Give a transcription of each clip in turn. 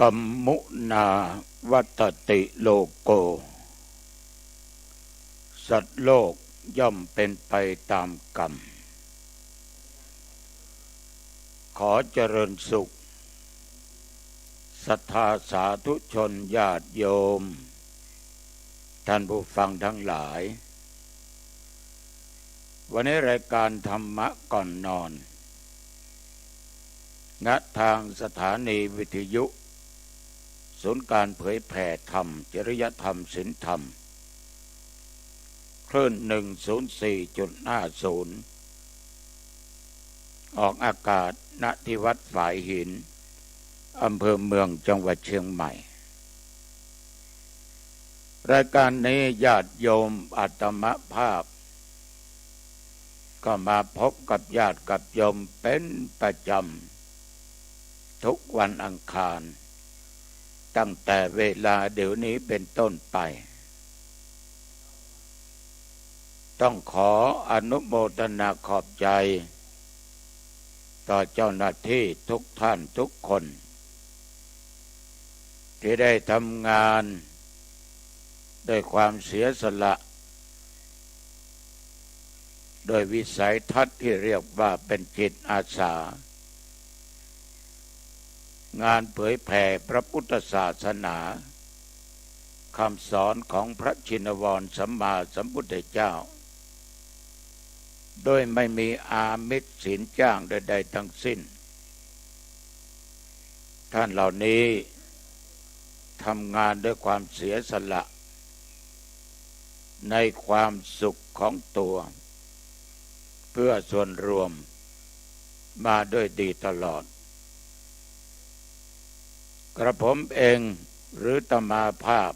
กัมมุนาวัตติโลโกสัตว์โลกย่อมเป็นไปตามกรรมขอเจริญสุขศรัทธาสาธุชนญาติโยมท่านผู้ฟังทั้งหลายวันนี้รายการธรรมะก่อนนอนณทางสถานีวิทยุศูนย์การเผยแผ่ธรรมจริยธรรมศีลธรรมคลื่น 104.50 ออกอากาศณที่วัดฝายหินอำเภอเมืองจังหวัดเชียงใหม่รายการนี้ญาติโยมอาตมภาพก็มาพบกับญาติกับโยมเป็นประจำทุกวันอังคารตั้งแต่เวลาเดี๋ยวนี้เป็นต้นไปต้องขออนุโมทนาขอบใจต่อเจ้าหน้าที่ทุกท่านทุกคนที่ได้ทำงานด้วยความเสียสละโดยวิสัยทัศน์ที่เรียกว่าเป็นจิตอาสางานเผยแผ่พระพุทธศาสนาคำสอนของพระชินวรสัมมาสัมพุทธเจ้าโดยไม่มีอามิสสินจ้างใดๆทั้งสิ้นท่านเหล่านี้ทำงานด้วยความเสียสละในความสุขของตัวเพื่อส่วนรวมมาด้วยดีตลอดกระผมเองหรือตมาภาพ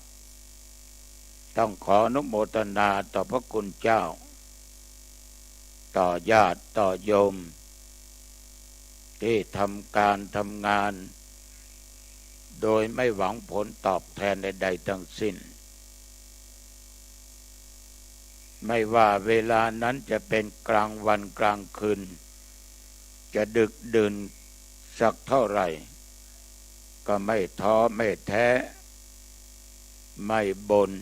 ต้องขออนุโมทนาต่อพระคุณเจ้าต่อญาติต่อโยมที่ทำการทำงานโดยไม่หวังผลตอบแทนใดๆทั้งสิ้นไม่ว่าเวลานั้นจะเป็นกลางวันกลางคืนจะดึกดื่นสักเท่าไหร่ก็ไม่ท้อไม่แท้ไม่บ่น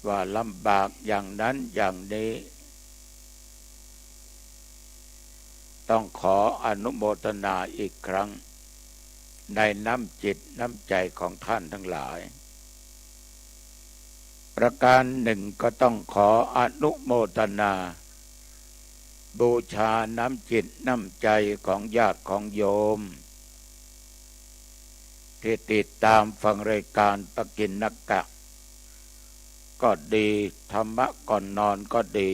ว่าลำบากอย่างนั้นอย่างนี้ต้องขออนุโมทนาอีกครั้งในน้ำจิตน้ำใจของท่านทั้งหลายประการหนึ่งก็ต้องขออนุโมทนาบูชาน้ำจิตน้ำใจของญาติของโยมที่ติดตามฟังรายการปกิณณกะก็ดีธรรมะก่อนนอนก็ดี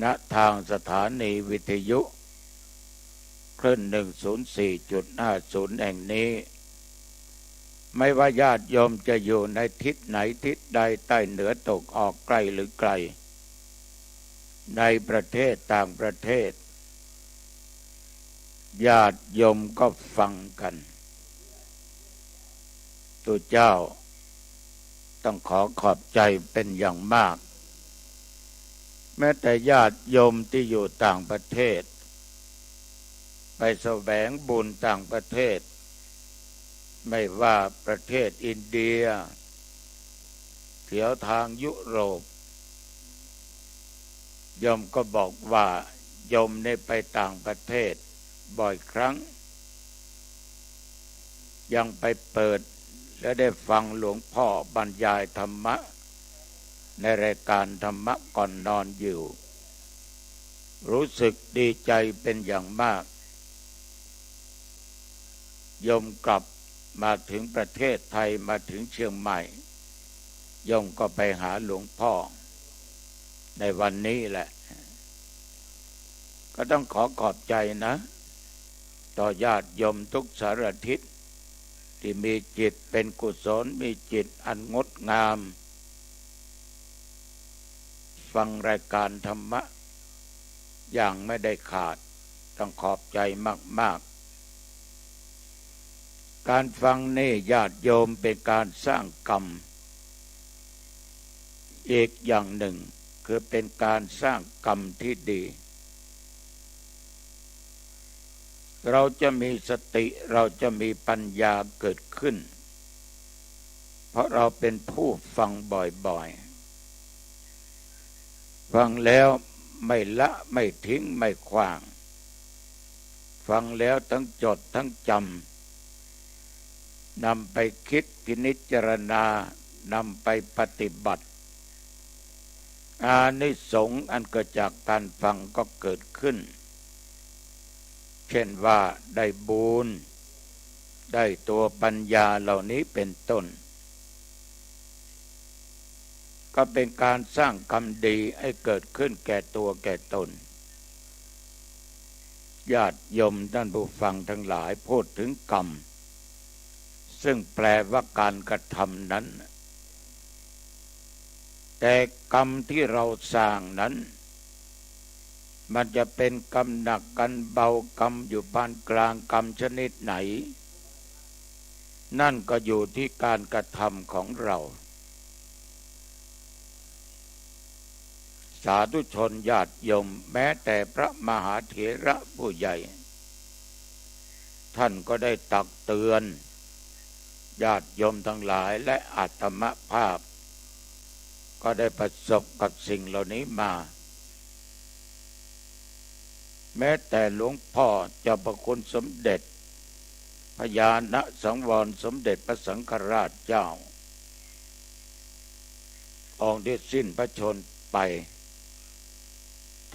ณทางสถานีวิทยุคลื่น 104.50 แห่งนี้ไม่ว่าญาติโยมจะอยู่ในทิศไหนทิศใดใต้เหนือตกออกใกล้หรือไกลในประเทศต่างประเทศญาติโยมก็ฟังกันตัวเจ้าต้องขอขอบใจเป็นอย่างมากแม้แต่ญาติโยมที่อยู่ต่างประเทศไปแสวงบุญต่างประเทศไม่ว่าประเทศอินเดียแถวทางยุโรปโยมก็บอกว่าโยมได้ไปต่างประเทศบ่อยครั้งยังไปเปิดและได้ฟังหลวงพ่อบรรยายธรรมะในรายการธรรมะก่อนนอนอยู่รู้สึกดีใจเป็นอย่างมากโยมกลับมาถึงประเทศไทยมาถึงเชียงใหม่โยมก็ไปหาหลวงพ่อในวันนี้แหละก็ต้องขอขอบใจนะต่อญาติโยมทุกสารทิศที่มีจิตเป็นกุศลมีจิตอันงดงามฟังรายการธรรมะอย่างไม่ได้ขาดต้องขอบใจมากๆการฟังนี่ญาติโยมเป็นการสร้างกรรมอีกอย่างหนึ่งคือเป็นการสร้างกรรมที่ดี เราจะมีสติเราจะมีปัญญาเกิดขึ้นเพราะเราเป็นผู้ฟังบ่อยๆฟังแล้วไม่ละไม่ทิ้งไม่ขว้างฟังแล้วทั้งจดทั้งจำนำไปคิดพินิจารณานำไปปฏิบัติอานิสงส์อันเกิดจากการฟังก็เกิดขึ้นเช่นว่าได้บุญได้ตัวปัญญาเหล่านี้เป็นต้นก็เป็นการสร้างกรรมดีให้เกิดขึ้นแก่ตัวแก่ตนญาติโยมท่านผู้ฟังทั้งหลายพูดถึงกรรมซึ่งแปลว่าการกระทำนั้นแต่กรรมที่เราสร้างนั้นมันจะเป็นกรรมหนักกรรมเบากรรมอยู่ปานกลางกรรมชนิดไหนนั่นก็อยู่ที่การกระทำของเราสาธุชนญาติโยมแม้แต่พระมหาเถระผู้ใหญ่ท่านก็ได้ตักเตือนญาติโยมทั้งหลายและอาตมภาพก็ได้ประสบกับสิ่งเหล่านี้มาแม้แต่หลวงพ่อเจ้าพระคุณสมเด็จพญาณสังวรสมเด็จพระสังฆราชเจ้าองค์ที่สิ้นพระชนม์ไป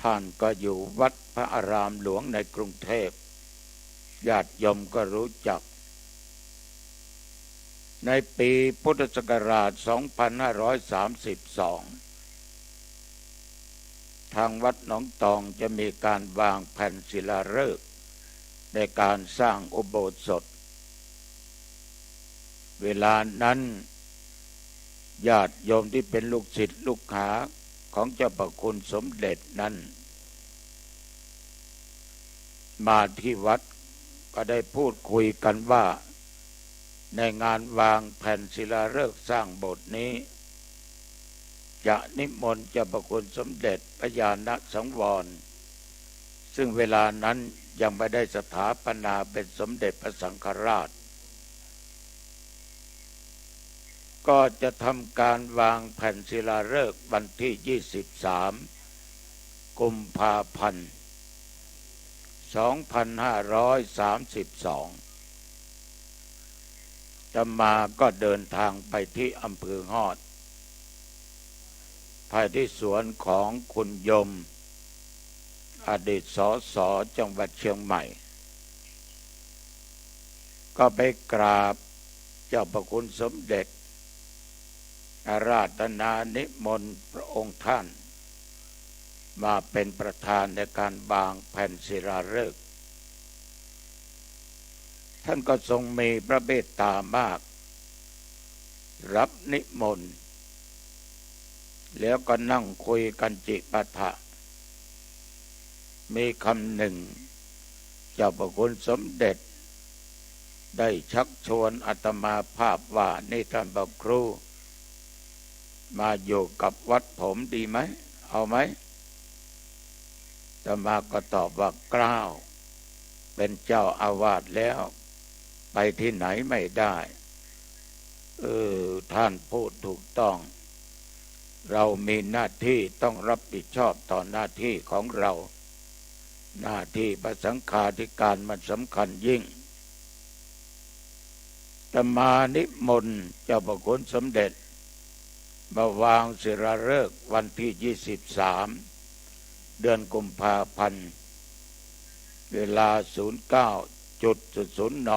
ท่านก็อยู่วัดพระอารามหลวงในกรุงเทพญาติโยมก็รู้จักในปีพุทธศักราช 2532 ทางวัดหนองตองจะมีการวางแผ่นศิลาฤกษ์ในการสร้างอุโบสถเวลานั้นญาติโยมที่เป็นลูกศิษย์ลูกหาของเจ้าพระคุณสมเด็จนั้นมาที่วัดก็ได้พูดคุยกันว่าในงานวางแผ่นศิลาฤกษ์สร้างโบสถ์นี้จะนิมนต์เจ้าพระคุณสมเด็จพระญาณสังวรซึ่งเวลานั้นยังไม่ได้สถาปนาเป็นสมเด็จพระสังฆราชก็จะทำการวางแผ่นศิลาฤกษ์วันที่ 23 กุมภาพันธ์ 2532 อาตมาก็เดินทางไปที่อำเภอฮอดภายที่สวนของคุณยมอดีตสส.จังหวัดเชียงใหม่ก็ไปกราบเจ้าพระคุณสมเด็จอาราธนานิมนต์พระองค์ท่านมาเป็นประธานในการวางแผ่นศิลาฤกษ์ท่านก็ทรงมีพระเมตตามากรับนิมนต์แล้วก็นั่งคุยกันจิปาถะมีคำหนึ่งเจ้าพระคุณสมเด็จได้ชักชวนอาตมาภาพว่านี่ท่านพระครูมาอยู่กับวัดผมดีไหมเอาไหมอาตมาก็ตอบว่ากล้าวเป็นเจ้าอาวาสแล้วไปที่ไหนไม่ได้ท่านพูดถูกต้องเรามีหน้าที่ต้องรับผิดชอบต่อหน้าที่ของเราหน้าที่พระสังฆาธิการมันสำคัญยิ่งอาตมานิมนต์เจ้าพระคุณสมเด็จมาวางศิลาฤกษ์วันที่ 23 เดือนกุมภาพันธ์เวลา 09:00 น.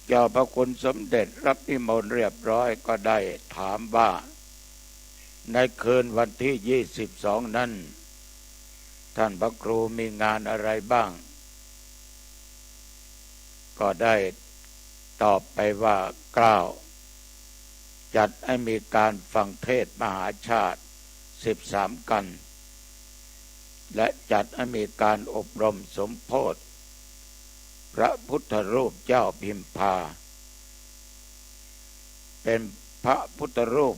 เจ้าพระคุณสมเด็จรับนิมนต์เรียบร้อยก็ได้ถามว่าในคืนวันที่ 22 นั้นท่านพระครูมีงานอะไรบ้างก็ได้ตอบไปว่ากล่าวจัดให้มีการฟังเทศน์มหาชาติ13 กันและจัดให้มีการอบรมสมโภชพระพุทธรูปเจ้าพิมพาเป็นพระพุทธรูป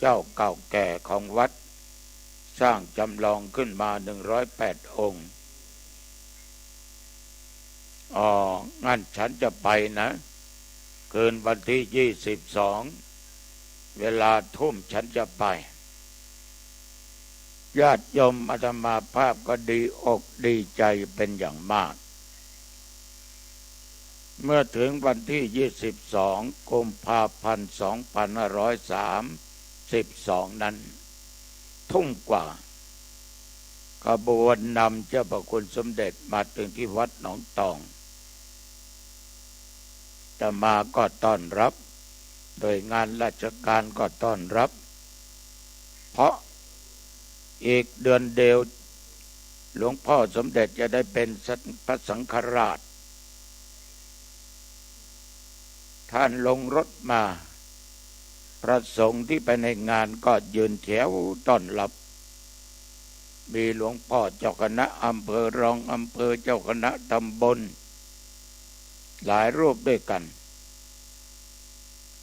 เจ้าเก่าแก่ของวัดสร้างจำลองขึ้นมา108 องค์ อ๋องั้นฉันจะไปนะคืนวันที่22เวลาทุ่มฉันจะไปญาติโยมอาตมาภาพก็ดีอกดีใจเป็นอย่างมากเมื่อถึงวันที่22กุมภาพันธ์2532นั้นทุ่มกว่าขบวนนำเจ้าพระคุณสมเด็จมาถึงที่วัดหนองตองอาตมาก็ต้อนรับโดยงานราชการก็ต้อนรับเพราะอีกเดือนเดียวหลวงพ่อสมเด็จจะได้เป็นพระสังฆราชท่านลงรถมาพระสงฆ์ที่ไปในงานก็ยืนแถวต้อนรับมีหลวงพ่อเจ้าคณะอำเภอรองอำเภอเจ้าคณะตำบลหลายรูปด้วยกัน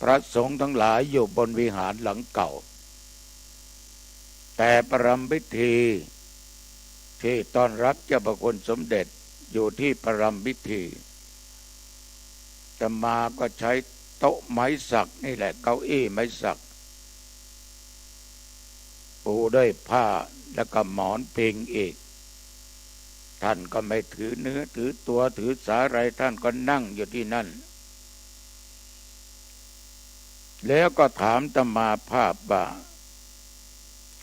พระสงฆ์ทั้งหลายอยู่บนวิหารหลังเก่าแต่ประรำพิธีที่ต้อนรับเจ้าพระคุณสมเด็จอยู่ที่ประรำพิธีอาตมาก็ใช้โต๊ะไม้สักนี่แหละเก้าอี้ไม้สักปูด้วยผ้าแล้วก็หมอนพิงอีกท่านก็ไม่ถือเนื้อถือตัวถือสาอะไรท่านก็นั่งอยู่ที่นั่นแล้วก็ถามอาตมาภาพว่า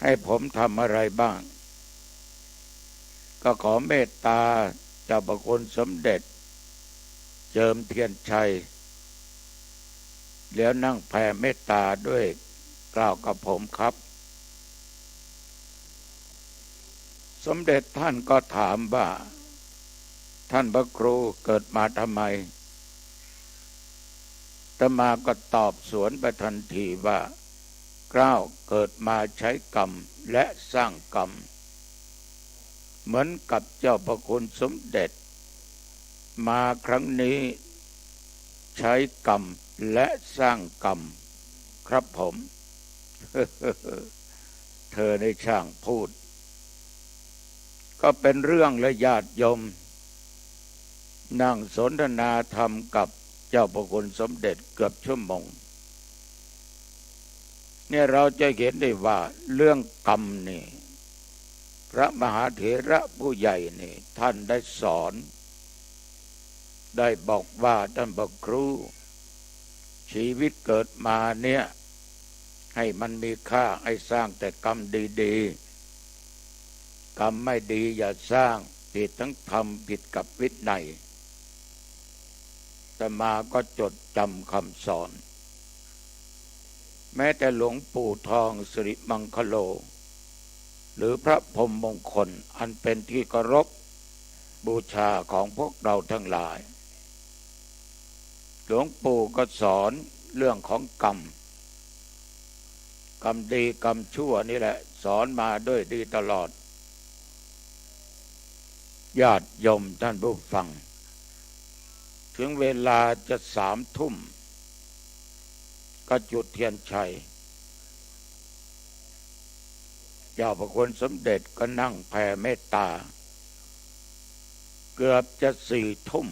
ให้ผมทำอะไรบ้างก็ขอเมตตาเจ้าพระคุณสมเด็จเจิมเทียนชัยแล้วนั่งแผ่เมตตาด้วยกล่าวกับผมครับสมเด็จท่านก็ถามว่าท่านพระครูเกิดมาทำไมอาตมาก็ตอบสวนไปทันทีว่าเกล้าเกิดมาใช้กรรมและสร้างกรรมเหมือนกับเจ้าพระคุณสมเด็จมาครั้งนี้ใช้กรรมและสร้างกรรมครับผม เธอได้ช่างพูดก็เป็นเรื่องและญาติโยมนั่งสนทนาธรรมกับเจ้าพระคุณสมเด็จเกือบชั่วโมงเนี่ยเราจะเห็นได้ว่าเรื่องกรรมนี่พระมหาเถระผู้ใหญ่นี่ท่านได้สอนได้บอกว่าท่านพระครูชีวิตเกิดมาเนี่ยให้มันมีค่าให้สร้างแต่กรรมดีๆกรรมไม่ดีอย่าสร้างผิดทั้งธรรมผิดกับวินัยอาตมาก็จดจำคำสอนแม้แต่หลวงปู่ทองสิริมังคโลหรือพระพรหมมงคลอันเป็นที่เคารพบูชาของพวกเราทั้งหลายหลวงปู่ก็สอนเรื่องของกรรมดีกรรมชั่วนี่แหละสอนมาด้วยดีตลอดญาติโยมท่านผู้ฟังถึงเวลาจะ3 ทุ่มก็จุดเทียนชัยเจ้าพระคุณสมเด็จก็นั่งแผ่เมตตาเกือบจะ4 ทุ่ม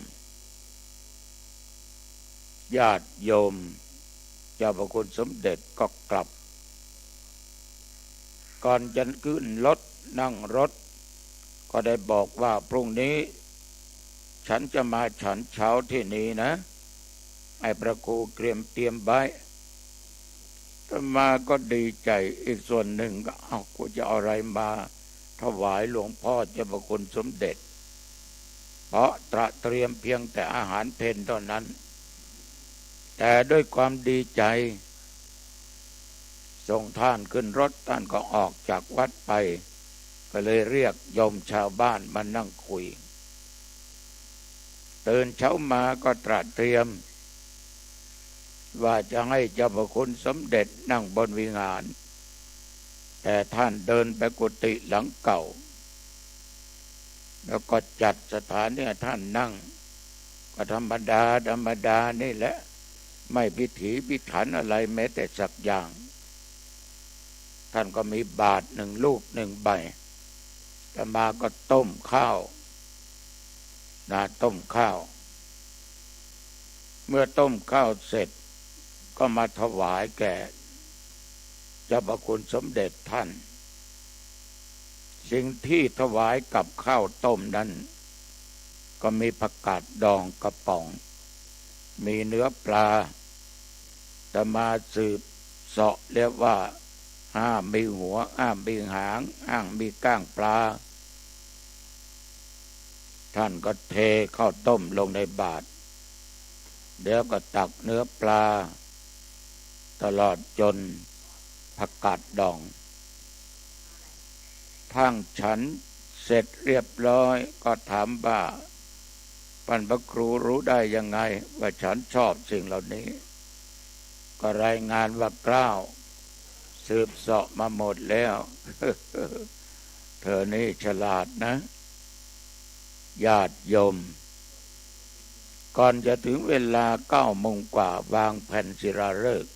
ญาติโยมเจ้าพระคุณสมเด็จก็กลับก่อนจะขึ้นรถนั่งรถก็ได้บอกว่าพรุ่งนี้ฉันจะมาฉันเช้าที่นี่นะให้พระครูเตรียมไว้อาตมาก็ดีใจอีกส่วนหนึ่งก็กูจะเอาอะไรมาถวายหลวงพ่อเจ้าพระคุณสมเด็จเพราะเตรียมเพียงแต่อาหารเพลเท่านั้นแต่ด้วยความดีใจส่งท่านขึ้นรถท่านก็ออกจากวัดไปก็เลยเรียกโยมชาวบ้านมานั่งคุยตื่นเช้ามาก็เตรียมว่าจะให้เจ้าพระคุณสมเด็จนั่งบนวิหารแต่ท่านเดินไปกุฏิหลังเก่าแล้วก็จัดสถานที่ท่านนั่งก็ธรรมดานี่แหละไม่พิถีพิถันอะไรแม้แต่สักอย่างท่านก็มีบาตร1 ลูก 1 ใบอาตมาก็ต้มข้าวต้มข้าว เมื่อต้มข้าวเสร็จก็มาถวายแก่เจ้าพระคุณสมเด็จท่านสิ่งที่ถวายกับข้าวต้มนั้นก็มีผักกาดดองกระป๋องมีเนื้อปลาแต่มาสืบเสาะเรียกว่าห้ามมีหัวห้ามมีหางห้ามมีก้างปลาท่านก็เทข้าวต้มลงในบาตรเดี๋ยวก็ตักเนื้อปลาตลอดจนผักกาดดองทั้งฉันเสร็จเรียบร้อยก็ถามว่าท่านพระครูรู้ได้ยังไงว่าฉันชอบสิ่งเหล่านี้ก็รายงานว่าเกล้าสืบเสาะมาหมดแล้ว เธอนี่ฉลาดนะญาติโยมก่อนจะถึงเวลา9 โมงกว่าวางแผ่นศิลาฤกษ์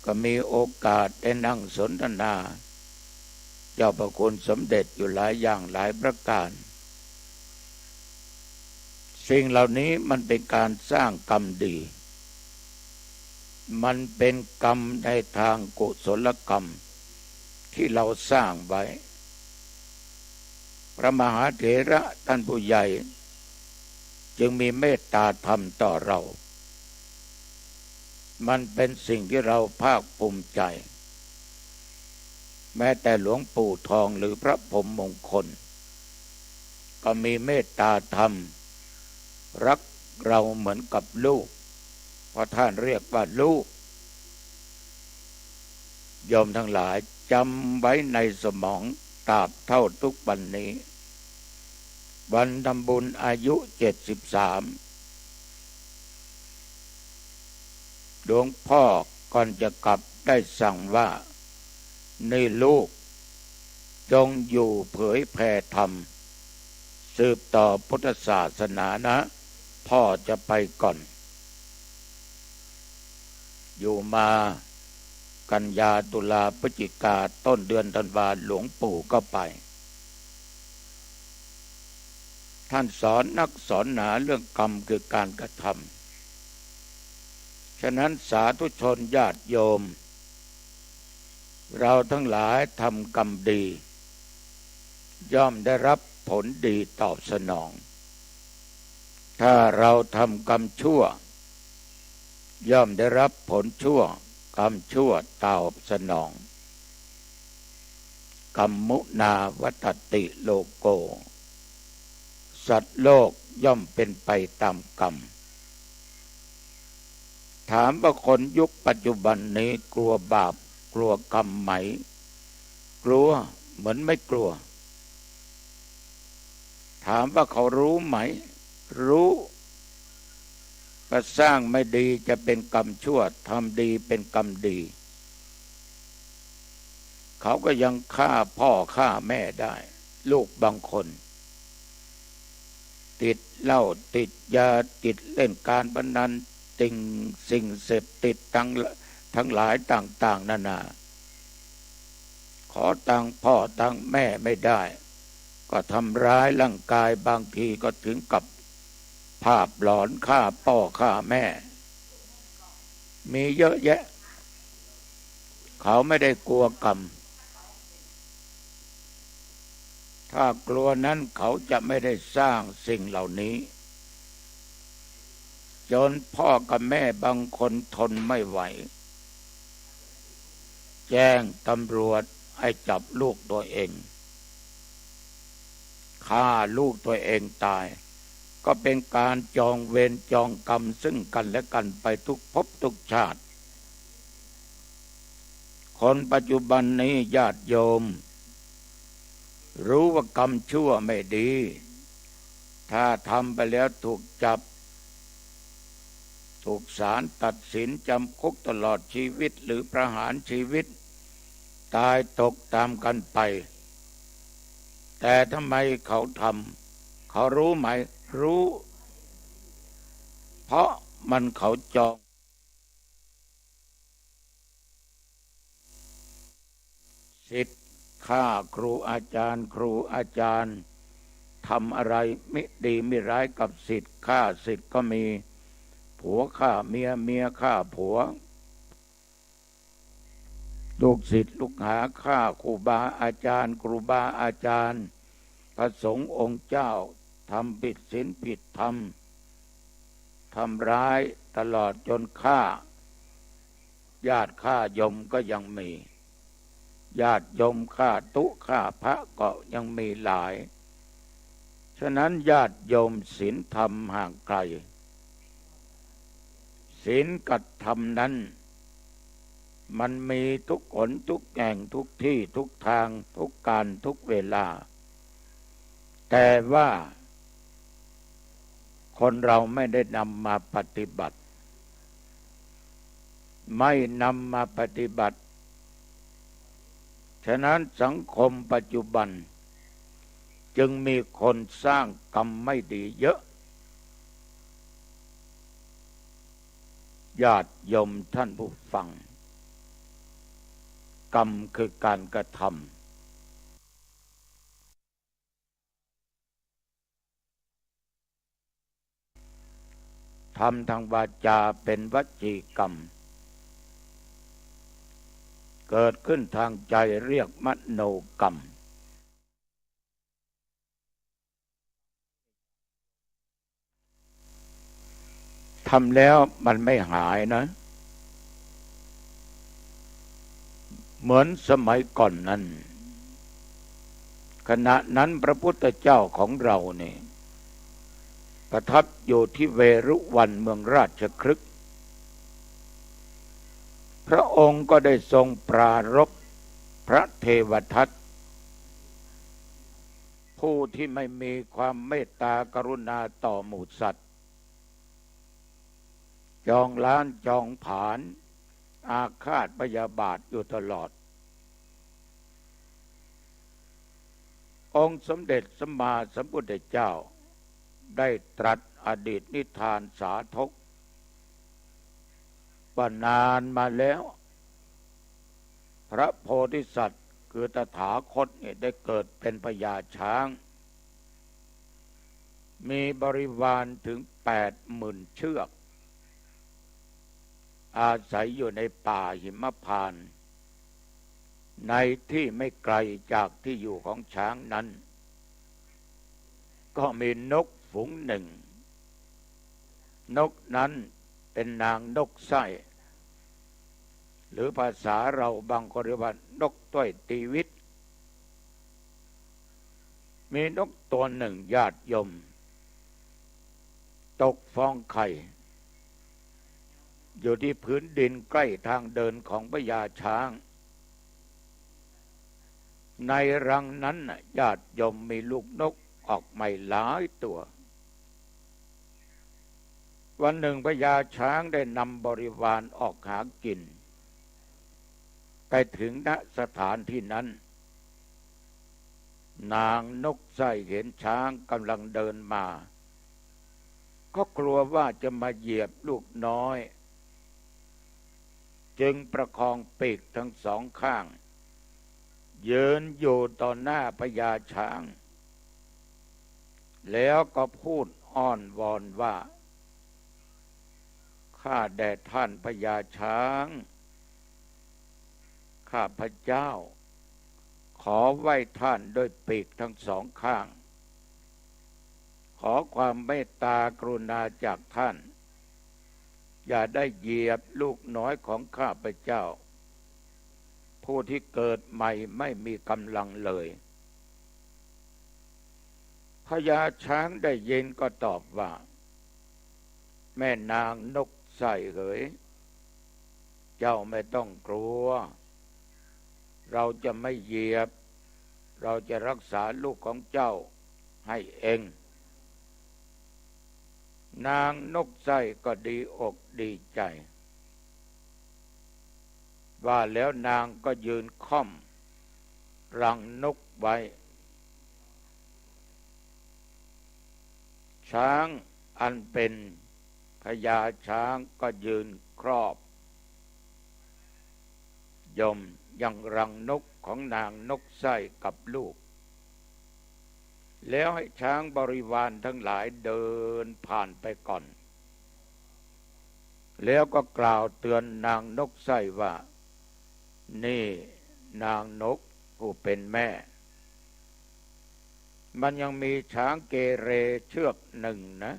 ก็มีโอกาสได้นั่งสนทนาเจ้าพระคุณสมเด็จอยู่หลายอย่างหลายประการสิ่งเหล่านี้มันเป็นการสร้างกรรมดีมันเป็นกรรมในทางกุศลกรรมที่เราสร้างไว้พระมหาเถระท่านผู้ใหญ่จึงมีเมตตาธรรมต่อเรามันเป็นสิ่งที่เราภาคภูมิใจแม้แต่หลวงปู่ทองหรือพระพรหมมงคลก็มีเมตตาธรรมรักเราเหมือนกับลูกเพราะท่านเรียกว่าลูกโยมทั้งหลายจำไว้ในสมองตราบเท่าทุกวันนี้วันทำบุญอายุ73หลวงพ่อก่อนจะกลับได้สั่งว่านี่ลูกจงอยู่เผยแผ่ธรรมสืบต่อพุทธศาสนานะพ่อจะไปก่อนอยู่มากันยาตุลาพฤศจิกาต้นเดือนธันวาหลวงปู่ก็ไปท่านสอนนักสอนหนาเรื่องกรรมคือการกระทำฉะนั้นสาธุชนญาติโยมเราทั้งหลายทำกรรมดีย่อมได้รับผลดีตอบสนองถ้าเราทำกรรมชั่วย่อมได้รับผลชั่วกรรมชั่วตอบสนองกรรมุนาวัตติโลโกสัตว์โลกย่อมเป็นไปตามกรรมถามว่าคนยุคปัจจุบันนี้กลัวบาปกลัวกรรมไหมกลัวเหมือนไม่กลัวถามว่าเขารู้ไหมรู้ว่าสร้างไม่ดีจะเป็นกรรมชั่วทำดีเป็นกรรมดีเขาก็ยังฆ่าพ่อฆ่าแม่ได้ลูกบางคนติดเหล้าติดยาติดเล่นการพนันติ่งสิ่งเสพติดทั้งหลายต่างๆนานาขอตังพ่อตังแม่ไม่ได้ก็ทำร้ายร่างกายบางทีก็ถึงกับภาพหลอนฆ่าพ่อฆ่าแม่มีเยอะแยะเขาไม่ได้กลัวกรรมถ้ากลัวนั้นเขาจะไม่ได้สร้างสิ่งเหล่านี้จนพ่อกับแม่บางคนทนไม่ไหวแจ้งตำรวจให้จับลูกตัวเองฆ่าลูกตัวเองตายก็เป็นการจองเวรจองกรรมซึ่งกันและกันไปทุกภพทุกชาติคนปัจจุบันนี้ญาติโยมรู้ว่ากรรมชั่วไม่ดีถ้าทำไปแล้วถูกจับถูกศาลตัดสินจำคุกตลอดชีวิตหรือประหารชีวิตตายตกตามกันไปแต่ทำไมเขาทำเขารู้ไหมรู้เพราะมันเขาจองสิทธิ์ฆ่าครูอาจารย์ทำอะไรไม่ดีไม่ร้ายกับสิทธิ์ฆ่าสิทธิ์ก็มี ผัวฆ่าเมียเมียฆ่าผัวลูกศิษย์ลูกหาฆ่าครูบาอาจารย์ครูบาอาจารย์พระสงฆ์องค์เจ้าทำผิดศีลผิดธรรมทำร้ายตลอดจนฆ่าญาติฆ่าโยมก็ยังมีญาติโยมฆ่าตุฆ่าพระก็ยังมีหลายฉะนั้นญาติโยมศีลธรรมห่างไกลศีลกับธรรมนั้นมันมีทุกหนทุกแห่งทุกที่ทุกทางทุกการทุกเวลาแต่ว่าคนเราไม่ได้นำมาปฏิบัติไม่นำมาปฏิบัติฉะนั้นสังคมปัจจุบันจึงมีคนสร้างกรรมไม่ดีเยอะญาติโยมท่านผู้ฟังกรรมคือการกระทำทำทางวาจาเป็นวจีกรรมเกิดขึ้นทางใจเรียกมโนกรรมทำแล้วมันไม่หายนะเหมือนสมัยก่อนนั้นขณะนั้นพระพุทธเจ้าของเราเนี่ยประทับอยู่ที่เวรุวันเมืองราชคฤห์พระองค์ก็ได้ทรงปรารภพระเทวทัตผู้ที่ไม่มีความเมตตากรุณาต่อหมู่สัตว์จองล้านจองผลาญอาฆาตพยาบาทอยู่ตลอดองค์สมเด็จสัมมาสัมพุทธเจ้าได้ตรัสอดีตนิทานสาธกว่านานมาแล้วพระโพธิสัตว์คือตถาคตได้เกิดเป็นพญาช้างมีบริวารถึง80,000 เชือกอาศัยอยู่ในป่าหิมพานต์ในที่ไม่ไกลจากที่อยู่ของช้างนั้นก็มีนกฝูงหนึ่งนกนั้นเป็นนางนกไส้หรือภาษาเราบางคนเรียกว่านกต้อยตีวิตมีนกตัวหนึ่งญาติโยมตกฟองไข่อยู่ที่พื้นดินใกล้ทางเดินของพญาช้างในรังนั้นญาติโยมมีลูกนกออกใหม่หลายตัววันหนึ่งพญาช้างได้นำบริวารออกหากินไปถึงณสถานที่นั้นนางนกไส้เห็นช้างกำลังเดินมาก็กลัวว่าจะมาเหยียบลูกน้อยจึงประคองปีกทั้งสองข้างยืนอยู่ต่อหน้าพญาช้างแล้วก็พูดอ้อนวอนว่าข้าแด่ท่านพญาช้างข้าพเจ้าขอไหว้ท่านด้วยปีกทั้งสองข้างขอความเมตตากรุณาจากท่านอย่าได้เหยียบลูกน้อยของข้าพเจ้าผู้ที่เกิดใหม่ไม่มีกำลังเลยพญาช้างได้ยินก็ตอบว่าแม่นางนกไส้เอ๋ยเจ้าไม่ต้องกลัวเราจะไม่เหยียบเราจะรักษาลูกของเจ้าให้เองนางนกไส้ก็ดีอกดีใจว่าแล้วนางก็ยืนค่อมรังนกไว้ช้างอันเป็นพญาช้างก็ยืนครอบยมยังรังนกของนางนกไส้กับลูกแล้วให้ช้างบริวารทั้งหลายเดินผ่านไปก่อน แล้วก็กล่าวเตือนนางนกไส้ว่านี่นางนกผู้เป็นแม่มันยังมีช้างเกเรเชือกหนึ่งนะ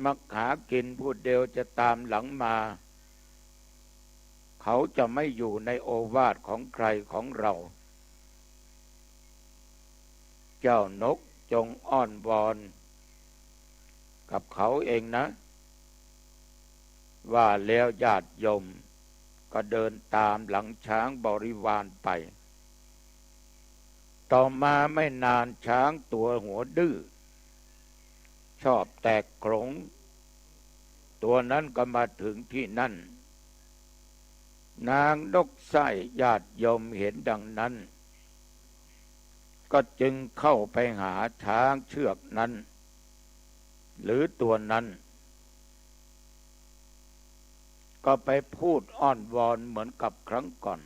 มักหากินผู้เดียวจะตามหลังมาเขาจะไม่อยู่ในโอวาทของใครของเราเจ้านกจงอ้อนวอนกับเขาเองนะว่าแล้วญาติโยมก็เดินตามหลังช้างบริวารไปต่อมาไม่นานช้างตัวหัวดื้อชอบแตกโขลงตัวนั้นก็มาถึงที่นั่นนางนกไส้ญาติโยมเห็นดังนั้นก็จึงเข้าไปหาช้างเชือกนั้นหรือตัวนั้นก็ไปพูดอ้อนวอนเหมือนกับครั้งก่อน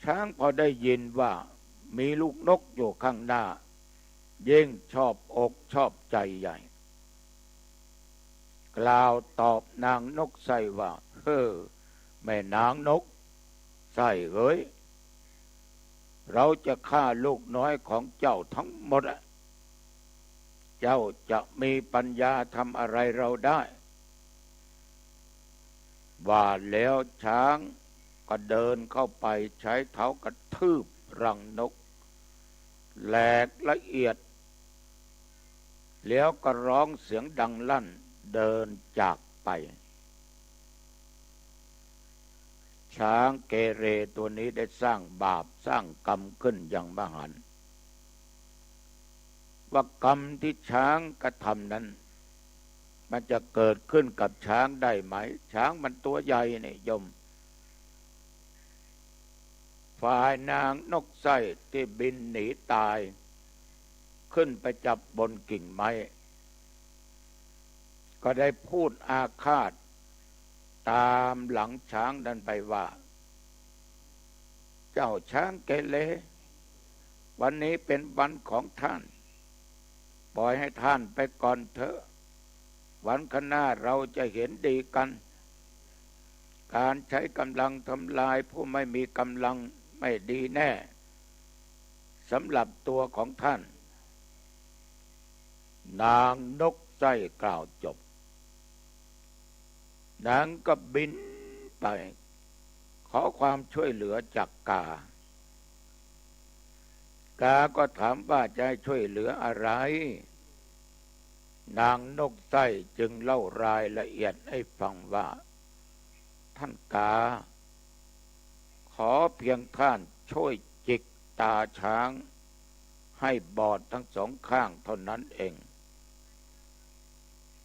ช้างพอได้ยินว่ามีลูกนกอยู่ข้างหน้ายิ่งชอบอกชอบใจใหญ่กล่าวตอบนางนกไส้ว่าแม่นางนกไส้เอ๋ยเราจะฆ่าลูกน้อยของเจ้าทั้งหมดเจ้าจะมีปัญญาทำอะไรเราได้ว่าแล้วช้างก็เดินเข้าไปใช้เท้ากระทืบรังนกแหลกละเอียดแล้วก็ร้องเสียงดังลั่นเดินจากไปช้างเกเรตัวนี้ได้สร้างบาปสร้างกรรมขึ้นอย่างมหันต์ว่ากรรมที่ช้างกระทำนั้นมันจะเกิดขึ้นกับช้างได้ไหมช้างมันตัวใหญ่นี่โยมฝ่ายนางนกไส้ที่บินหนีตายขึ้นไปจับบนกิ่งไม้ก็ได้พูดอาฆาตตามหลังช้างนั้นไปว่าเจ้าช้างเกเรวันนี้เป็นวันของท่านปล่อยให้ท่านไปก่อนเถอะวันข้างหน้าเราจะเห็นดีกันการใช้กำลังทำลายผู้ไม่มีกำลังไม่ดีแน่สำหรับตัวของท่านนางนกไส้กล่าวจบนางก็บินไปขอความช่วยเหลือจากกากาก็ถามว่าจะให้ช่วยเหลืออะไรนางนกไส้จึงเล่ารายละเอียดให้ฟังว่าท่านกาขอเพียงท่านช่วยจิกตาช้างให้บอดทั้งสองข้างเท่านั้นเอง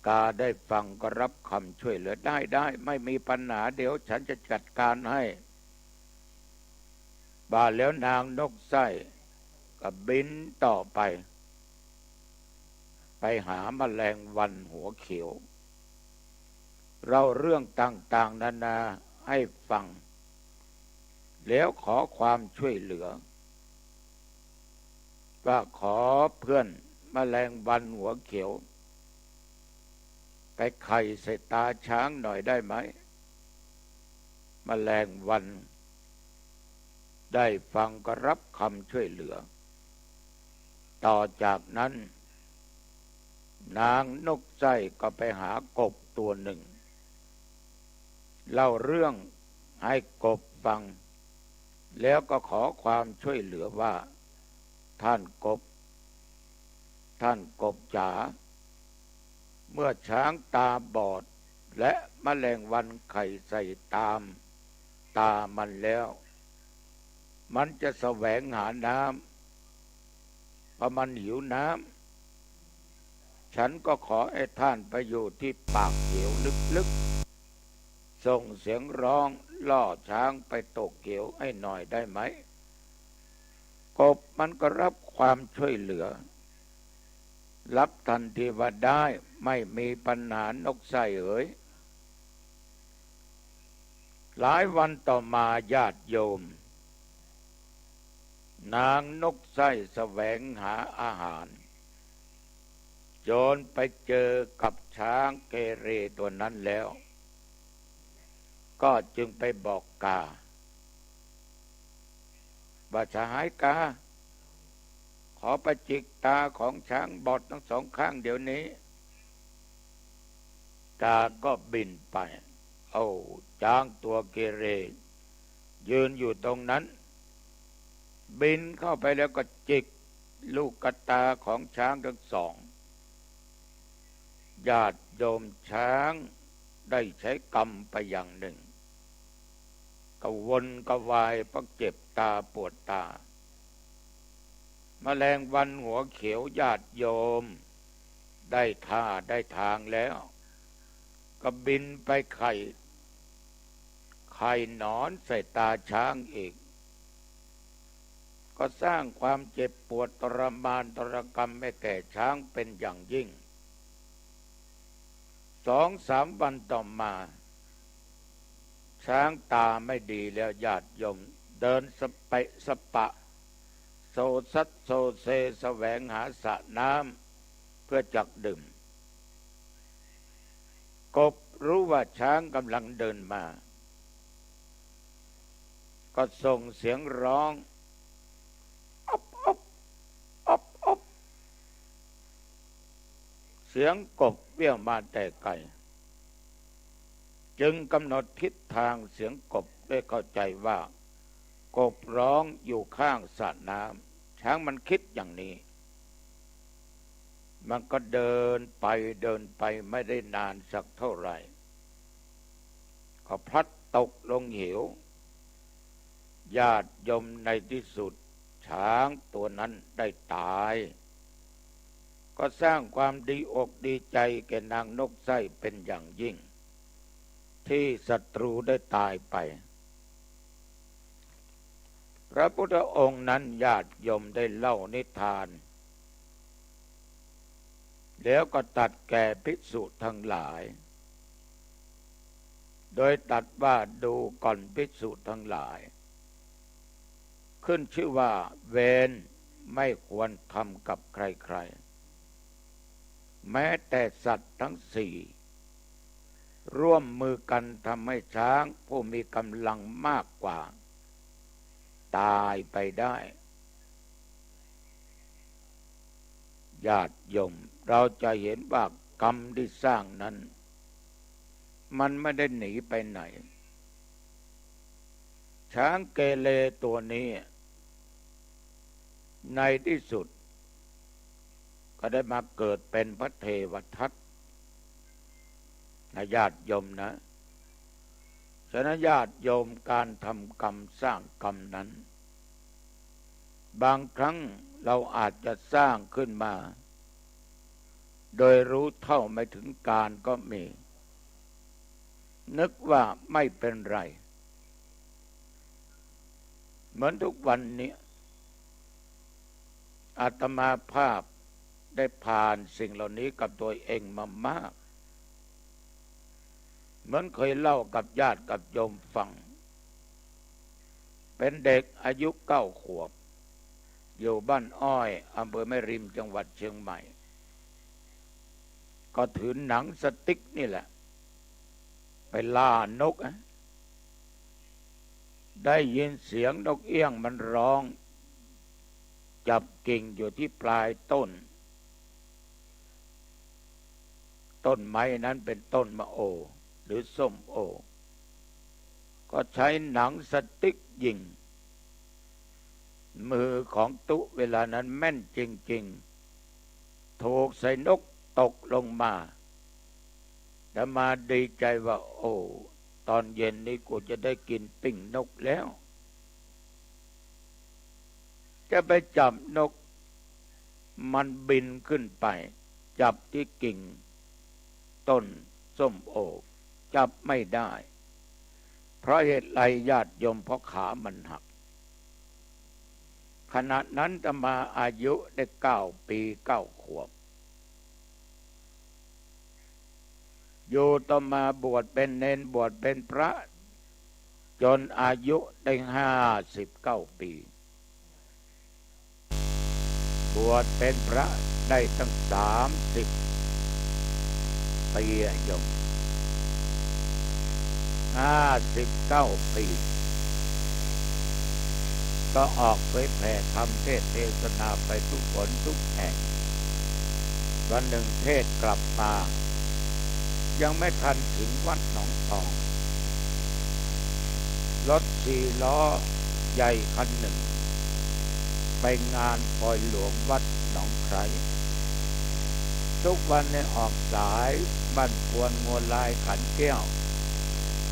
กาได้ฟังก็รับคำช่วยเหลือได้ไม่มีปัญหาเดี๋ยวฉันจะจัดการให้บ่าแล้วนางนกไส้ก็บินต่อไปหาแมลงวันหัวเขียวเราเรื่องต่างๆนานาให้ฟังแล้วขอความช่วยเหลือว่าขอเพื่อนแมลงวันหัวเขียวไปไข่ใส่ตาช้างหน่อยได้ไหมแมลงวันได้ฟังก็รับคำช่วยเหลือต่อจากนั้นนางนกไส้ก็ไปหากบตัวหนึ่งเล่าเรื่องให้กบฟังแล้วก็ขอความช่วยเหลือว่าท่านกบจ๋าเมื่อช้างตาบอดและแมลงวันไข่ใส่ตามันแล้วมันจะแสวงหาน้ำพอมันหิวน้ำฉันก็ขอให้ท่านไปอยู่ที่ปากเหวลึกๆส่งเสียงร้องล่อช้างไปตกเหวให้หน่อยได้ไหมกบมันก็รับความช่วยเหลือรับทันทีว่าได้ไม่มีปัญหานกไส้เอ๋ยหลายวันต่อมาญาติโยมนางนกไส้แสวงหาอาหาร โจรไปเจอกับช้างเกเรตัวนั้นแล้วก็จึงไปบอกกาว่าสหายกาขอประจิกตาของช้างบอดทั้งสองข้างเดี๋ยวนี้กาก็บินไปเอาช้างตัวเกเรยืนอยู่ตรงนั้นบินเข้าไปแล้วก็จิกลูกกระตาของช้างทั้งสองญาติโยมช้างได้ใช้กรรมไปอย่างหนึ่งกวนกวายเพราะเจ็บตาปวดตาแมลงวันหัวเขียวญาติโยมได้ท่าได้ทางแล้วก็บินไปไข่หนอนใส่ตาช้างอีกก็สร้างความเจ็บปวดทรมานทรกรรมให้แก่ช้างเป็นอย่างยิ่ง2-3 วันต่อมาช้างตาไม่ดีแล้วญาติโยมเดินสเปะสปะโซซัดโซเซแสวงหาสระน้ำเพื่อจักดื่มกบรู้ว่าช้างกำลังเดินมาก็ส่งเสียงร้องอ๊อบอ๊อบอ๊อบอ๊อบเสียงกบเวี่ยงมาแต่ไกลจึงกำหนดทิศทางเสียงกบได้เข้าใจว่ากบร้องอยู่ข้างสระน้ำช้างมันคิดอย่างนี้มันก็เดินไปไม่ได้นานสักเท่าไหร่ก็พลัดตกลงเหวญาติโยมในที่สุดช้างตัวนั้นได้ตายก็สร้างความดีอกดีใจแก่นางนกไส้เป็นอย่างยิ่งที่ศัตรูได้ตายไปพระพุทธองค์นั้นญาติโยมได้เล่านิทานแล้วก็ตัดแก่ภิกษุทั้งหลายโดยตัดว่าดูก่อนภิกษุทั้งหลายขึ้นชื่อว่าเวรไม่ควรทำกับใครๆแม้แต่สัตว์ทั้งสี่ร่วมมือกันทำให้ช้างผู้มีกำลังมากกว่าตายไปได้ญาติโยมเราจะเห็นว่ากรรมที่สร้างนั้นมันไม่ได้หนีไปไหนช้างเกเรตัวนี้ในที่สุดก็ได้มาเกิดเป็นพระเทวทัตนะญาติโยมนะฉะนั้นญาติโยมการทำกรรมสร้างกรรมนั้นบางครั้งเราอาจจะสร้างขึ้นมาโดยรู้เท่าไม่ถึงการก็มีนึกว่าไม่เป็นไรเหมือนทุกวันนี้อาตมาภาพได้ผ่านสิ่งเหล่านี้กับตัวเองมามากเหมือนเคยเล่ากับญาติกับโยมฟังเป็นเด็กอายุ9 ขวบอยู่บ้านอ้อยอำเภอแม่ริมจังหวัดเชียงใหม่ก็ถือหนังสติ๊กนี่แหละไปล่านกได้ยินเสียงนกเอี้ยงมันร้องจับกิ่งอยู่ที่ปลายต้นไม้นั้นเป็นต้นมะโอหรือส้มโอก็ใช้หนังสติ๊กยิงมือของตุเวลานั้นแม่นจริงๆถูกใส่นกตกลงมาแต่มาดีใจว่าโอ้ตอนเย็นนี้กูจะได้กินปิ้งนกแล้วจะไปจับนกมันบินขึ้นไปจับที่กิ่งต้นส้มโอจับไม่ได้เพราะเหตุไรญาติโยมเพราะขามันหักขณะนั้นอาตมาอายุได้9 ปี9 ขวบอยู่ต่อมาบวชเป็นเณรบวชเป็นพระจนอายุได้59 ปีบวชเป็นพระไ ได้ตั้ง30 ปีโยม59 ปี ก็ออกเผยแผ่ธรรมเทศนาไปทุกคนทุกแห่งวันหนึ่งเทศกลับมายังไม่ทันถึงวัดหนองทองรถ4 ล้อใหญ่คันหนึ่งไปงานปล่อยหลวงวัดหนองไคร้ทุกวันเนี่ยออกสายบ้านควรงัวลายขันแก้ว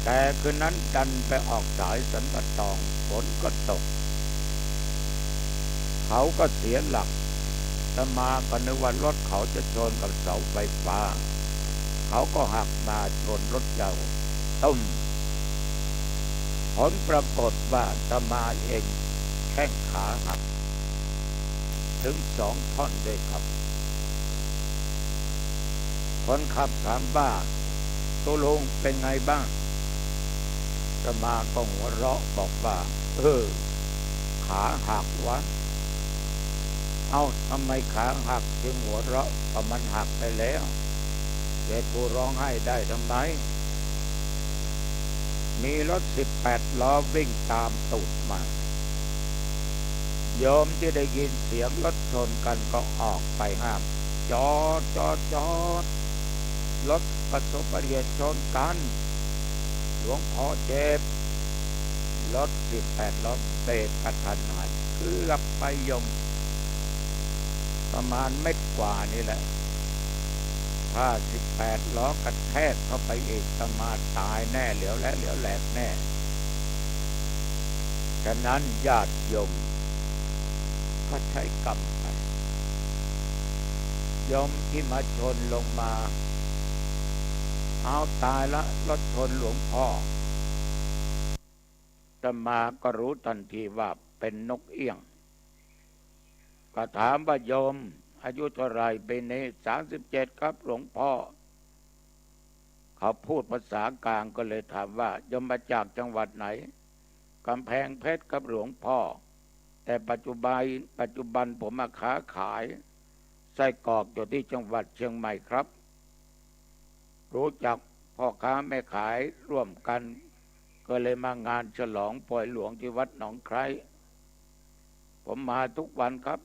แต่คืนนั้นดันไปออกสายสันปะตองฝนก็ตกเขาก็เสียหลักอาตมาก็นึกว่ารถเขาจะชนกับเสาไฟฟ้าเขาก็หักมาชนรถยาวตุ้มผลปรากฏว่าอาตมาเองแข้งขาหักถึง2 ท่อนด้วยครับคนขับถามว่าตัวลุงเป็นไงบ้างอาตมาก็หัวเราะบอกว่าขาหักวะเอาทำไมขาหักจึงหัวเราะก็มันหักไปแล้วแต่กูร้องไห้ได้ทำไมมีรถ18 ล้อวิ่งตามตูดมาโยมที่ได้ยินเสียงรถชนกันก็ออกไปห้ามจอดรถประสบอุบัติเหตุชนกันหลวงพ่อเจ็บรถ18 ล้อเบรกกระทันหันเกือบไปโยมประมาณเม็ดกว่านี่แหละถ้า18 ล้อกระแทกเข้าไปอีกประมาณตายแน่เหลวแหลกแน่ฉะนั้นญาติโยมก็ใช้กรรมไปโยมที่มาชนลงมาเอาตายละรถชนหลวงพ่ออาตมาก็รู้ทันทีว่าเป็นนกเอี้ยงก็ถามว่าโยมอายุเท่าไรเป็นนี้37ครับหลวงพ่อเขาพูดภาษากลางก็เลยถามว่าโยมมาจากจังหวัดไหนกำแพงเพชรครับหลวงพ่อแต่ปัจจุบันผมมาค้าขายไส้กรอกอยู่ที่จังหวัดเชียงใหม่ครับรู้จักพ่อค้าแม่ขายร่วมกันก็เลยมางานฉลองปล่อยหลวงที่วัดหนองไคร้ผมมาทุกวันครับ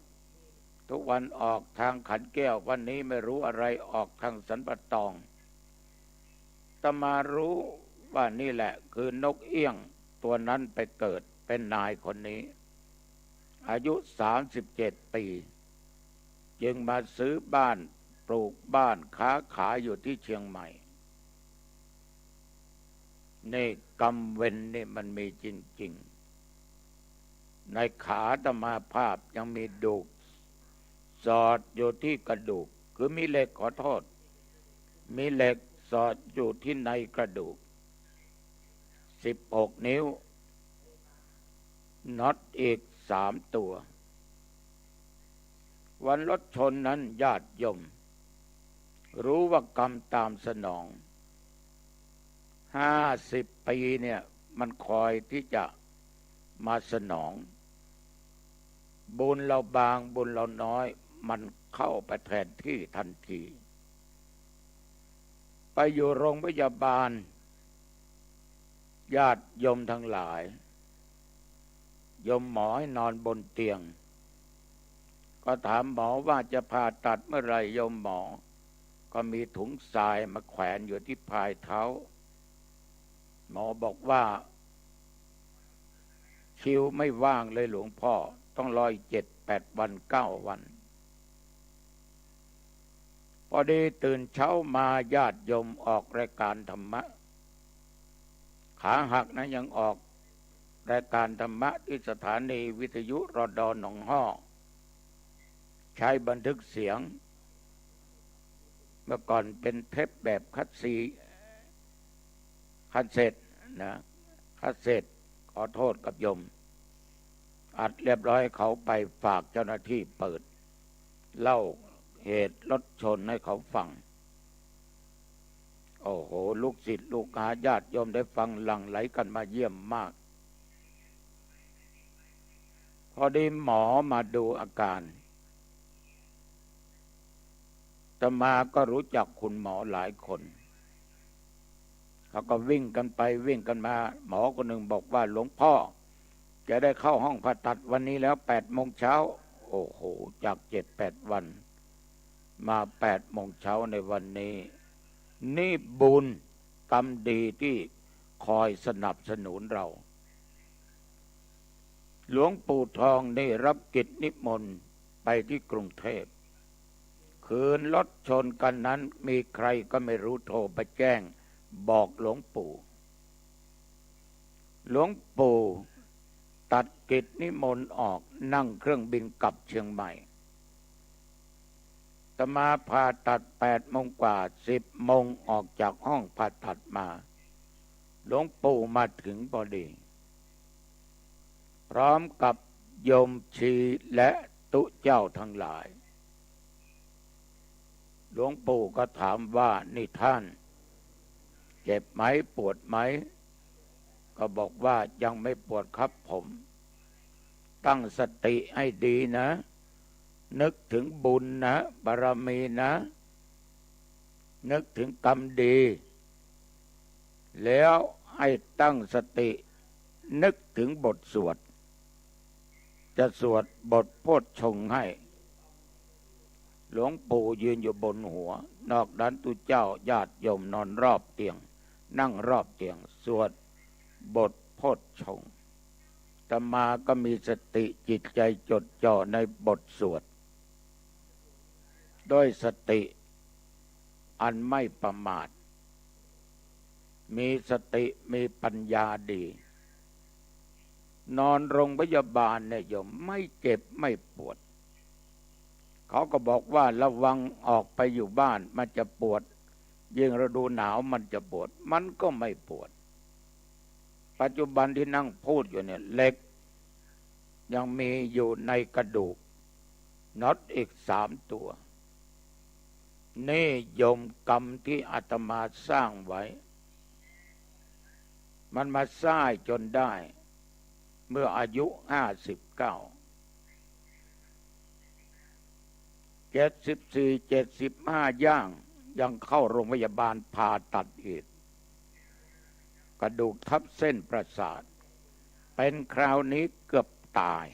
ทุกวันออกทางขันแก้ววันนี้ไม่รู้อะไรออกทางสันปะตองอาตมารู้ว่านี่แหละคือนกเอี้ยงตัวนั้นไปเกิดเป็นนายคนนี้อายุ37 ปีจึงมาซื้อบ้านปลูกบ้านค้าขายอยู่ที่เชียงใหม่นี่กรรมเวรนี่มันมีจริงๆในขาอาตมาภาพยังมีดูกสอดอยู่ที่กระดูกคือมีเหล็กขอโทษมีเหล็กสอดอยู่ที่ในกระดูก16 นิ้วน็อตอีก3 ตัววันรถชนนั้นญาติโยมรู้ว่ากรรมตามสนอง50 ปีเนี่ยมันคอยที่จะมาสนองบุญเราบางบุญเราน้อยมันเข้าไปแทนที่ทันทีไปอยู่โรงพยาบาลญาติโยมทั้งหลายโยมหมอให้นอนบนเตียงก็ถามหมอว่าจะผ่าตัดเมื่อไรโยมหมอก็มีถุงทรายมาแขวนอยู่ที่ปลายเท้าหมอบอกว่าคิวไม่ว่างเลยหลวงพ่อต้องรออีก7-8 วัน9 วันพอดีตื่นเช้ามาญาติโยมออกรายการธรรมะขาหักนะยังออกรายการธรรมะที่สถานีวิทยุรดหนองฮ้อใช้บันทึกเสียงเมื่อก่อนเป็นเทปแบบคัสเซ็ตนะคัสเซ็ตขอโทษกับโยมอัดเรียบร้อยเขาไปฝากเจ้าหน้าที่เปิดเล่าเหตุรถชนให้เขาฟังโอ้โหลูกศิษย์ลูกหาญาติโยมได้ฟังหลั่งไหลกันมาเยี่ยมมากพอดีหมอมาดูอาการ มาก็รู้จักคุณหมอหลายคนเขาก็วิ่งกันไปวิ่งกันมาหมอคนหนึ่งบอกว่าหลวงพ่อจะได้เข้าห้องผ่าตัดวันนี้แล้ว8 โมงเช้าโอ้โหจาก7-8 วันมา8 โมงเช้าในวันนี้นี่บุญกรรมดีที่คอยสนับสนุนเราหลวงปู่ทองได้รับกิจนิมนต์ไปที่กรุงเทพคืนรถชนกันนั้นมีใครก็ไม่รู้โทรไปแจ้งบอกหลวงปู่หลวงปู่ตัดกิจนิมนต์ออกนั่งเครื่องบินกลับเชียงใหม่อาตมาผ่าตัด8 โมงกว่า10 โมงออกจากห้องผ่าตัดมาหลวงปู่มาถึงพอดีพร้อมกับโยมชีและตุเจ้าทั้งหลายหลวงปู่ก็ถามว่านี่ท่านเจ็บไหมปวดไหมก็บอกว่ายังไม่ปวดครับผมตั้งสติให้ดีนะนึกถึงบุญนะบารมีนะนึกถึงกรรมดีแล้วให้ตั้งสตินึกถึงบทสวดจะสวดบทโพชฌงค์ให้หลวงปู่ยืนอยู่บนหัวนอกนั้นตุเจ้าญาติโยมนอนรอบเตียงนั่งรอบเตียงสวดบทโพชฌงค์อาตมาก็มีสติจิตใจจดจ่อในบทสวดด้วยสติอันไม่ประมาทมีสติมีปัญญาดีนอนโรงพยาบาลเนี่ยโยมไม่เจ็บไม่ปวดเขาก็บอกว่าระวังออกไปอยู่บ้านมันจะปวดยิ่งฤดูหนาวมันจะปวดมันก็ไม่ปวดปัจจุบันที่นั่งพูดอยู่เนี่ยเหล็กยังมีอยู่ในกระดูกน็อตอีก3 ตัวนี่โยมกรรมที่อาตมาสร้างไว้มันมาสร้างจนได้เมื่ออายุ59 74 75ย่างยังเข้าโรงพยาบาลผ่าตัดอีกกระดูกทับเส้นประสาทเป็นคราวนี้เกือบตาย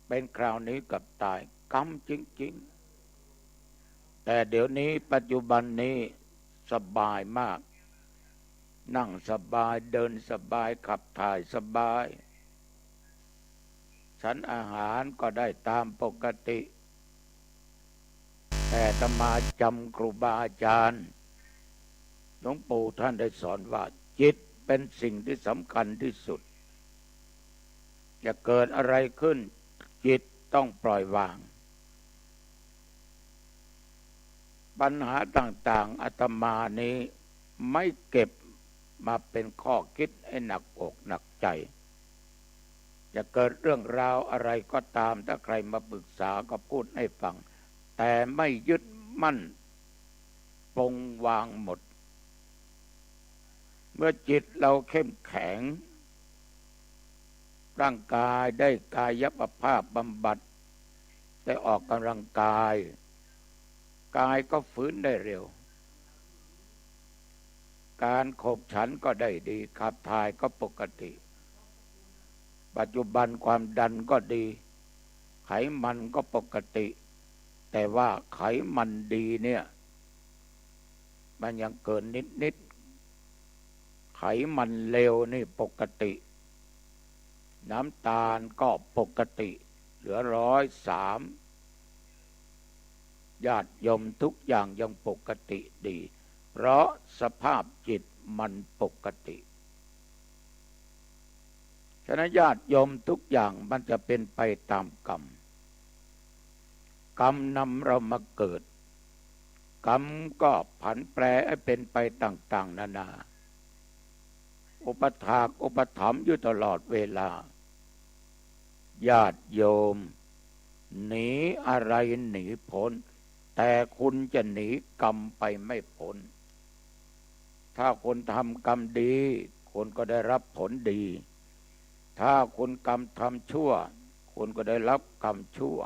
เป็นคราวนี้เกือบตายกรรมจริงๆแต่เดี๋ยวนี้ปัจจุบันนี้สบายมากนั่งสบายเดินสบายขับถ่ายสบายฉันอาหารก็ได้ตามปกติแต่อาตมาจำครูบาอาจารย์หลวงปู่ท่านได้สอนว่าจิตเป็นสิ่งที่สำคัญที่สุดจะเกิดอะไรขึ้นจิตต้องปล่อยวางปัญหาต่างๆอาตมานี้ไม่เก็บมาเป็นข้อคิดให้หนักอกหนักใจจะเกิดเรื่องราวอะไรก็ตามถ้าใครมาปรึกษาก็พูดให้ฟังแต่ไม่ยึดมั่นปรงวางหมดเมื่อจิตเราเข้มแข็งร่างกายได้กายภาพบำบัดได้ออกกำลังกายกายก็ฟื้นได้เร็วการขบฉันก็ได้ดีขับถ่ายก็ปกติปัจจุบันความดันก็ดีไขมันก็ปกติแต่ว่าไขมันดีเนี่ยมันยังเกินนิดไขมันเลวนี่ปกติน้ำตาลก็ปกติเหลือ103ญาติโยมทุกอย่างยังปกติดีเพราะสภาพจิตมันปกติฉะนั้นญาติโยมทุกอย่างมันจะเป็นไปตามกรรมกรรมนำเรามาเกิดกรรมก็ผันแปรให้เป็นไปต่างๆนานาอุปถากอุปถัมภ์อยู่ตลอดเวลาญาติโยมหนีอะไรหนีพ้นแต่คุณจะหนีกรรมไปไม่พ้นถ้าคนทำกรรมดีคนก็ได้รับผลดีถ้าคนกรรมทำชั่วคนก็ได้รับกรรมชั่ว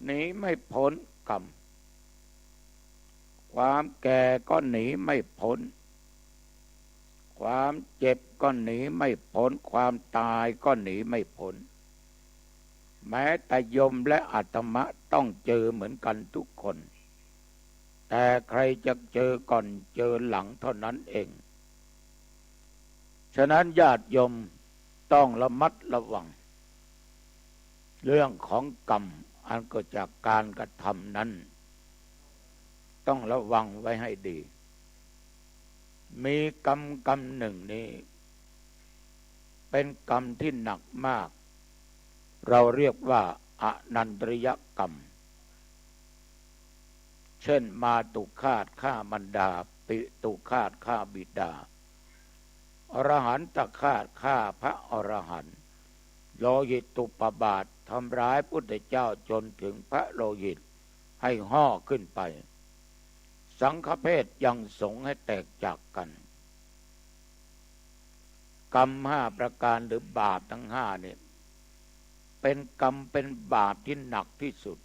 หนีไม่พ้นกรรมความแก่ก็หนีไม่พ้นความเจ็บก็หนีไม่พ้นความตายก็หนีไม่พ้นแม้แต่โยมและอาตมะต้องเจอเหมือนกันทุกคนแต่ใครจะเจอก่อนเจอหลังเท่านั้นเองฉะนั้นญาติโยมต้องระมัดระวังเรื่องของกรรมอันเกิดจากการกระทำนั้นต้องระวังไว้ให้ดีมีกรรมหนึ่งนี้เป็นกรรมที่หนักมากเราเรียกว่าอนันตริยกรรมเช่นมาตุฆาตฆ่ามารดาปิตุฆาตฆ่าบิดาอรหันตฆาตฆ่าพระอรหันต์โลหิตตุปบาททำร้ายพุทธเจ้าจนถึงพระโลหิตให้ห่อขึ้นไปสังฆเพศยังสงฆ์ให้แตกจากกันกรรม5ประการหรือบาปทั้ง5เนี่ยเป็นกรรมเป็นบาปที่หนักที่สุด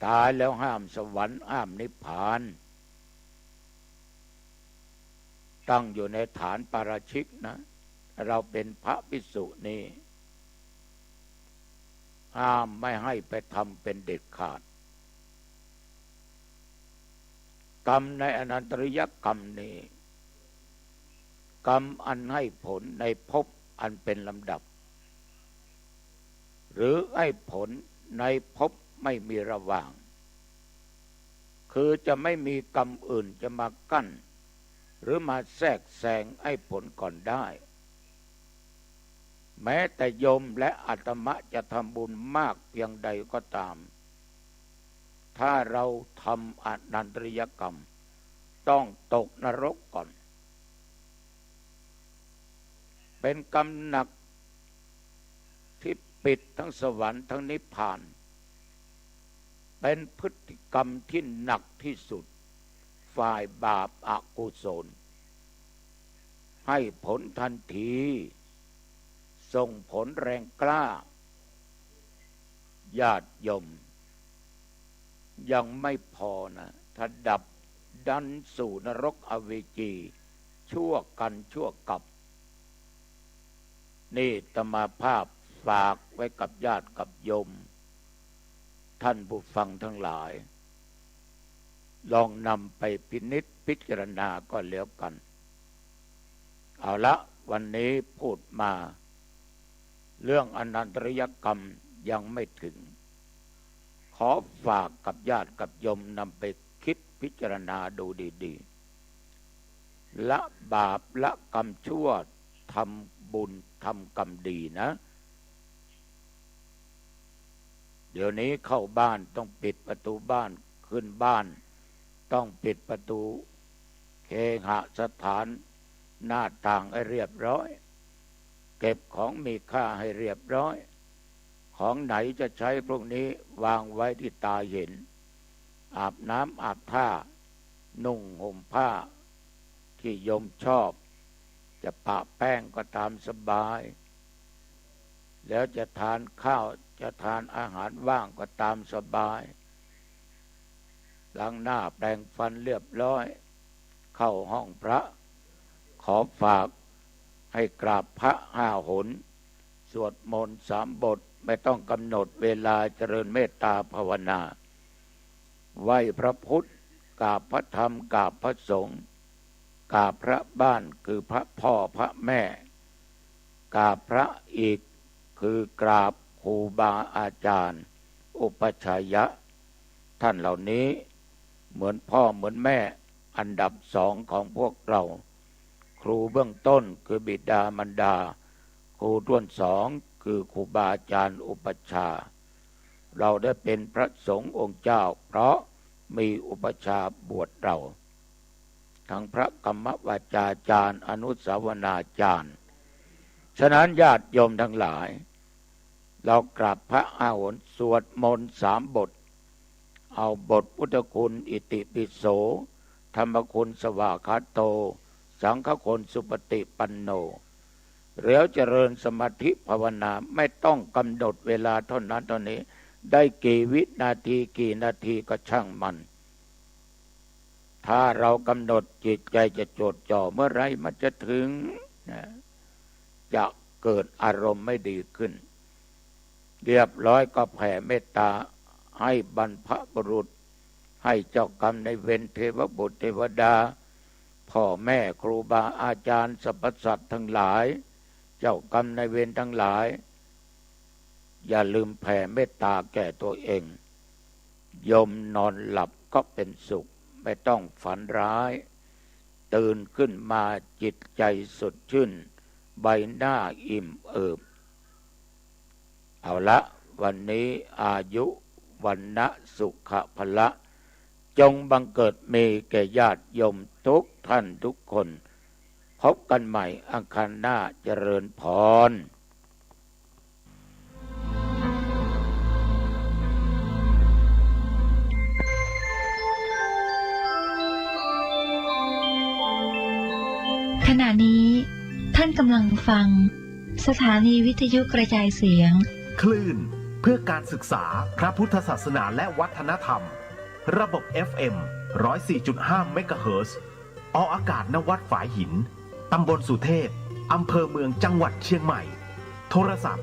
ตายแล้วห้ามสวรรค์ห้ามนิพพานตั้งอยู่ในฐานปาราชิกนะเราเป็นพระภิกษุนี้ห้ามไม่ให้ไปทำเป็นเด็ดขาดกรรมในอนันตริยกรรมนี้กรรมอันให้ผลในภพอันเป็นลำดับหรือให้ผลในภพไม่มีระหว่างคือจะไม่มีกรรมอื่นจะมากั้นหรือมาแทรกแซงให้ผลก่อนได้แม้แต่โยมและอาตมะจะทำบุญมากเพียงใดก็ตามถ้าเราทำอนันตริยกรรมต้องตกนรกก่อนเป็นกรรมหนักที่ปิดทั้งสวรรค์ทั้งนิพพานเป็นพฤติกรรมที่หนักที่สุดฝ่ายบาปอกุศลให้ผลทันทีส่งผลแรงกล้าญาติโยมยังไม่พอนะถ้าดับดันสู่นรกอเวจีชั่วกันชั่วกับนี่อาตมาภาพฝากไว้กับญาติกับโยมท่านผู้ฟังทั้งหลายลองนำไปพินิจพิจารณาก็แล้วกันเอาละวันนี้พูดมาเรื่องอนันตริยกรรมยังไม่ถึงขอฝากกับญาติกับโยมนำไปคิดพิจารณาดูดีๆละบาปละกรรมชั่วทำบุญทำกรรมดีนะเดี๋ยวนี้เข้าบ้านต้องปิดประตูบ้านขึ้นบ้านต้องปิดประตูเคหสถานหน้าต่างให้เรียบร้อยเก็บของมีค่าให้เรียบร้อยของไหนจะใช้พวกนี้วางไว้ที่ตาเห็นอาบน้ำอาบท่านุ่งห่มผ้าที่โยมชอบจะปะแป้งก็ตามสบายแล้วจะทานข้าวจะทานอาหารว่างก็ตามสบายล้างหน้าแปรงฟันเรียบร้อยเข้าห้องพระขอฝากให้กราบพระ5 หนสวดมนต์3 บทไม่ต้องกำหนดเวลาเจริญเมตตาภาวนาไหว้พระพุทธกราบพระธรรมกราบพระสงฆ์กราบพระบ้านคือพระพ่อพระแม่กราบพระอีกคือกราบครูบาอาจารย์อุปัชฌายะท่านเหล่านี้เหมือนพ่อเหมือนแม่อันดับ2ของพวกเราครูเบื้องต้นคือบิดามารดาครูต้น2คือครูบาอาจารย์อุปัชฌาย์เราได้เป็นพระสงฆ์องค์เจ้าเพราะมีอุปัชฌาย์บวชเราทั้งพระกรรมวาจาจารย์อนุสาวนาจารย์ฉะนั้นญาติโยมทั้งหลายเรากราบพระ5 หนสวดมนต์3 บทเอาบทพุทธคุณอิติปิโสธรรมคุณสวากขาโตสังฆคุณสุปฏิปันโนแล้วเจริญสมาธิภาวนาไม่ต้องกำหนดเวลาเท่านั้นเท่านี้ ได้กี่วินาทีกี่นาทีก็ช่างมันถ้าเรากำหนดจิตใจจะจดจ่อเมื่อไรมันจะถึงนะจะเกิดอารมณ์ไม่ดีขึ้นเรียบร้อยก็แผ่เมตตาให้บรรพบุรุษให้เจ้ากรรมในายเวรเทวบุตรเทวดาพ่อแม่ครูบาอาจารย์สรรพสัตว์ทั้งหลายเจ้ากรรมในายเวรทั้งหลายอย่าลืมแผ่เมตตาแก่ตัวเองยมนอนหลับก็เป็นสุขไม่ต้องฝันร้ายตื่นขึ้นมาจิตใจสดชื่นใบหน้าอิ่มเอิบเอาละวันนี้อายุวันนะสุขภละจงบังเกิดมีแก่ญาติโยมทุกท่านทุกคนพบกันใหม่อังคารหน้าเจริญพรขณะนี้ท่านกำลังฟังสถานีวิทยุกระจายเสียงคลื่นเพื่อการศึกษาพระพุทธศาสนาและวัฒนธรรมระบบ FM 104.5 เมกะเฮิรตซ์ออกอากาศณ วัดฝายหินตำบลสุเทพอำเภอเมืองจังหวัดเชียงใหม่โทรศัพท์